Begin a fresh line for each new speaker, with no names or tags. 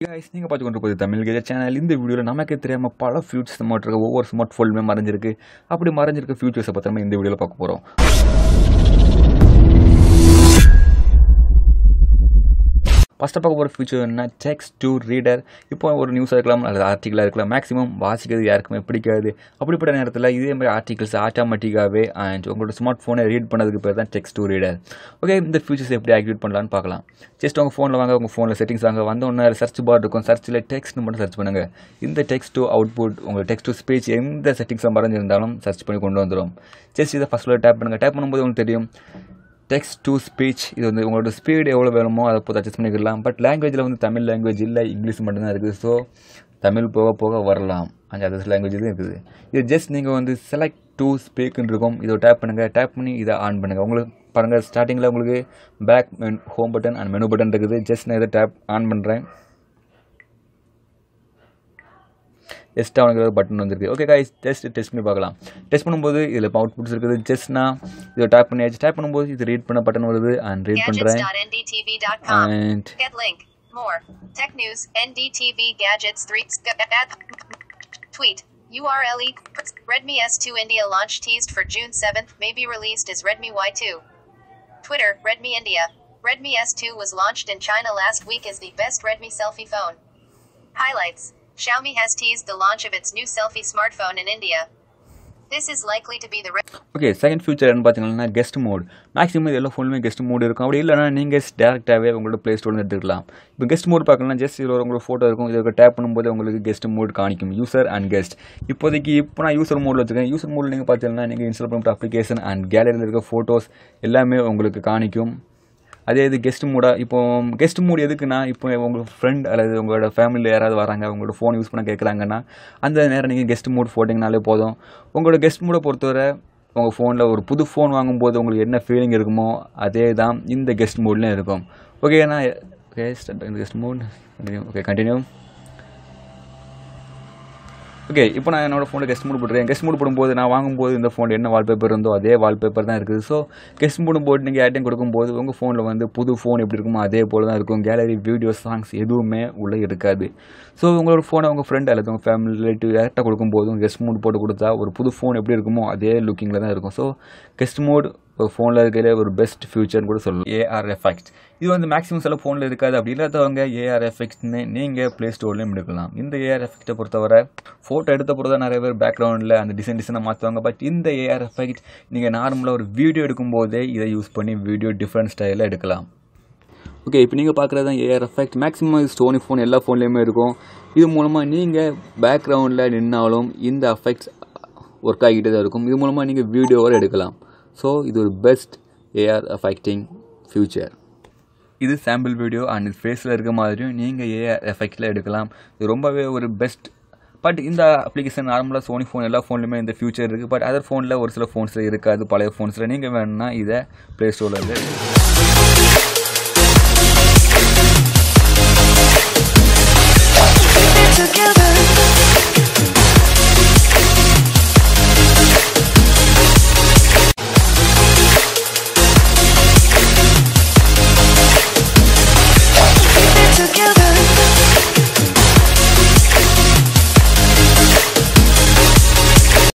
guys, நீங்க பார்த்து கொண்டிருப்பது தமிழ் கேஜெட் சேனல். இந்த வீடியோவில் நமக்கு தெரியாம பல ஃபியூச்சர்ஸ் நம்மகிட்ட இருக்க ஒவ்வொரு ஸ்மார்ட் ஃபோனுமே மறைஞ்சிருக்கு. அப்படி மறைஞ்சிருக்க ஃபியூச்சர்ஸை பற்றி நம்ம இந்த வீடியோவில் பார்க்க போகிறோம். ஃபஸ்ட்டு பார்க்க போகிற ஃபியூச்சர் என்ன, டெக்ஸ்ட் டு ரீடர். இப்போ ஒரு நியூஸாக இருக்கலாம் அல்லது ஆர்டிக்கலாக இருக்கலாம், மேக்ஸிமம் வாசிக்கிறது யாருக்குமே பிடிக்காது. அப்படிப்பட்ட நேரத்தில் இதே மாதிரி ஆர்டிகல்ஸ் ஆட்டோமேட்டிக்காகவே அண்ட் உங்களோட ஸ்மார்ட் ஃபோனை ரீட் பண்ணதுக்கு பேர் தான் டெக்ஸ்ட் டு ரீடர். ஓகே, இந்த ஃபியூச்சர்ஸ் எப்படி ஆக்டிவேட் பண்ணலான்னு பார்க்கலாம். ஜஸ்ட் உங்கள் ஃபோனில் வாங்க, உங்கள் ஃபோனில் செட்டிங்ஸ் வாங்க, வந்தோடனே சர்ச் பார் இருக்கும், சர்ச்சில் டெக்ஸ்ட்னு மட்டும் சர்ச் பண்ணுங்கள். இந்த டெக்ஸ்ட் டு அவுட்புட், உங்கள் டெக்ஸ்ட் டு ஸ்பீச் எந்த செட்டிங்ஸாக மறைஞ்சிருந்தாலும் சர்ச் பண்ணி கொண்டு வந்துடும். ஜஸ்ட் இதை ஃபஸ்ட்டில் டேப் பண்ணுங்கள். டேப் பண்ணும்போது உங்களுக்கு தெரியும் டெக்ஸ்ட் டு ஸ்பீச். இது வந்து உங்களோட ஸ்பீடு எவ்வளோ வேணுமோ அதை போய் அட்ஜஸ்ட் பண்ணிக்கலாம். பட் லாங்குவேஜில் வந்து தமிழ் லாங்குவேஜ் இல்லை, இங்கிலீஷ் மட்டும்தான் இருக்குது. ஸோ தமிழ் போக போக வரலாம், அந்த அதர்ஸ் லாங்குவேஜ் தான் இருக்குது. இது ஜஸ்ட் நீங்கள் வந்து செலக்ட் டு ஸ்பீக்குன்னு இருக்கும், இதை டேப் பண்ணுங்கள். டேப் பண்ணி இதை ஆன் பண்ணுங்கள். உங்களுக்கு பாருங்கள், ஸ்டார்டிங்கில் உங்களுக்கு back home button and menu button இருக்குது. ஜஸ்ட் நான் இதை டேப் ஆன் பண்ணுறேன். எக்ஸ்ட்ரா அவனுக்கு ஒரு பட்டன் வந்துருக்கு. ஓகே கைஸ், டெஸ்ட் பண்ணி பார்க்கலாம். டெஸ்ட் பண்ணும்போது இதில் அவுட்புட்ஸ் இருக்குது. ஜஸ்ட் நான் இதை டேப் பண்ணியாச்சு. டேப் பண்ணும்போது இது ரீட் பண்ண பட்டன் வருது அண்ட் ரீட் பண்ணுறேன். And
more tech news NDTV gadgets 3 tweet URL Redmi S2 India launch teased for June 7th, may be released as Redmi Y2. Twitter Redmi India. Redmi S2 was launched in China last week as the best Redmi selfie phone. Highlights: Xiaomi has teased the launch of its new selfie smartphone in India. This is likely to be the
okay, second future என்ன பார்த்தீங்கன்னா guest mode. Maximum இது எல்லா ஃபோனுமே guest mode இருக்கும். அப்படி இல்லைனா நீங்கள் டேரெக்டாகவே உங்களோட ப்ளே ஸ்டோர்லேருந்து எடுத்துக்கலாம். இப்போ கெஸ்ட் மோட் பார்க்கலாம். ஜஸ்ட் இதில் உங்களுக்கு ஃபோட்டோ இருக்கும், இதுக்கு டேப் பண்ணும்போது உங்களுக்கு கெஸ்ட் மோட் காணிக்கும், யூசர் அண்ட் கெஸ்ட். இப்போ நான் யூசர் மோடில் வச்சுருக்கேன். யூசர் மோடில் நீங்கள் பார்த்தீங்கன்னா நீங்கள் இன்ஸ்டால் பண்ணுற அப்ளிகேஷன் அண்ட் கேலரியில் இருக்க ஃபோட்டோஸ் எல்லாமே உங்களுக்கு காணிக்கும். அதே இது கெஸ்ட் மூடாக. இப்போ கெஸ்ட் மூட் எதுக்குன்னா, இப்போ உங்கள் ஃப்ரெண்ட் அல்லது உங்களோட ஃபேமிலியில் யாராவது வராங்க, உங்களோட ஃபோன் யூஸ் பண்ண கேட்குறாங்கன்னா அந்த நேரம் நீங்கள் கெஸ்ட் மூட் போட்டிங்கனாலே போதும். உங்களோட கெஸ்ட் மூடை பொறுத்தவரை உங்கள் ஃபோனில் ஒரு புது ஃபோன் வாங்கும்போது உங்களுக்கு என்ன ஃபீலிங் இருக்குமோ அதே தான் இந்த கெஸ்ட் மூட்லேயும் இருக்கும். ஓகே, நான் கெஸ்ட் மூட் கண்டினியூ. ஓகே, இப்போ நான் என்னோடய ஃபோனில் கெஸ்ட் மூட் போட்டுருக்கேன். கெஸ்ட் மூட் போடும்போது நான் வாங்கும்போது இந்த ஃபோனில் என்ன வால்பேப்பர் இருந்தோ அதே வால்பேப்பர் தான் இருக்குது. ஸோ கெஸ்ட் மூட் போட்டு நீங்கள் யார்ட்டையும் கொடுக்கும்போது உங்கள் ஃபோனில் வந்து புது ஃபோன் எப்படி இருக்குமோ அதே போல் தான் இருக்கும். கேலரி, வீடியோஸ், சாங்ஸ் எதுவுமே உள்ளே இருக்காது. ஸோ உங்களோட ஃபோனை உங்கள் ஃப்ரெண்ட் அல்லது உங்கள் ஃபேமிலி ரிலேட்டிவ் டேரெக்டாக கொடுக்கும்போது கெஸ்ட் மூட் போட்டு கொடுத்தா ஒரு புது ஃபோன் எப்படி இருக்குமோ அதே லுக்கிங்கில் தான் இருக்கும். ஸோ கெஸ்ட் மூட் ஃபோனில் இருக்கிற ஒரு பெஸ்ட் ஃபியூச்சர்னு கூட சொல்லலாம். ஏஆர் எஃபெக்ட் இது வந்து மேக்ஸிமம் சில ஃபோனில் இருக்காது. அப்படி இல்லாதவங்க ஏஆர் எஃபெக்ட்னு நீங்கள் ப்ளே ஸ்டோர்லேயும் எடுக்கலாம். இந்த ஏஆர் எஃபெக்ட்டை பொறுத்தவரை ஃபோட்டோ எடுத்த பொறுத்த நிறைய பேர் பேக்ரவுண்டில் அந்த டிசைனை மாற்றுவாங்க. பட் இந்த ஏஆர் எஃபெக்ட் நீங்கள் நார்மலாக ஒரு வீடியோ எடுக்கும்போதே இதை யூஸ் பண்ணி வீடியோ டிஃப்ரெண்ட் ஸ்டைலில் எடுக்கலாம். ஓகே, இப்போ நீங்கள் பார்க்குறது தான் AR effect. Maximum Sony phone எல்லா ஃபோன்லேயுமே இருக்கும். இது மூலமாக நீங்கள் பேக்ரவுண்டில் நின்னாலும் இந்த எஃபெக்ட்ஸ் ஒர்க் ஆகிட்டே தான் இருக்கும். இது மூலமாக நீங்கள் வீடியோவோடு எடுக்கலாம். ஸோ இது ஒரு பெஸ்ட் ஏஆர் எஃபெக்டிங் ஃபியூச்சர். இது சாம்பிள் வீடியோ அண்ட் இது ஃபேஸில் இருக்க மாதிரியும் நீங்கள் ஏஆர் எஃபெக்டில் எடுக்கலாம். இது ரொம்பவே ஒரு பெஸ்ட். பட் இந்த அப்ளிகேஷன் நார்மலாக சோனி ஃபோன் எல்லா ஃபோன்லையுமே இந்த ஃபியூச்சர் இருக்குது. பட் அதர் ஃபோனில் ஒரு சில ஃபோன்ஸில் இருக்காது. பழைய ஃபோன்ஸில் நீங்கள் வேணும்னா இதை ப்ளே ஸ்டோரில் இருக்குது.
Together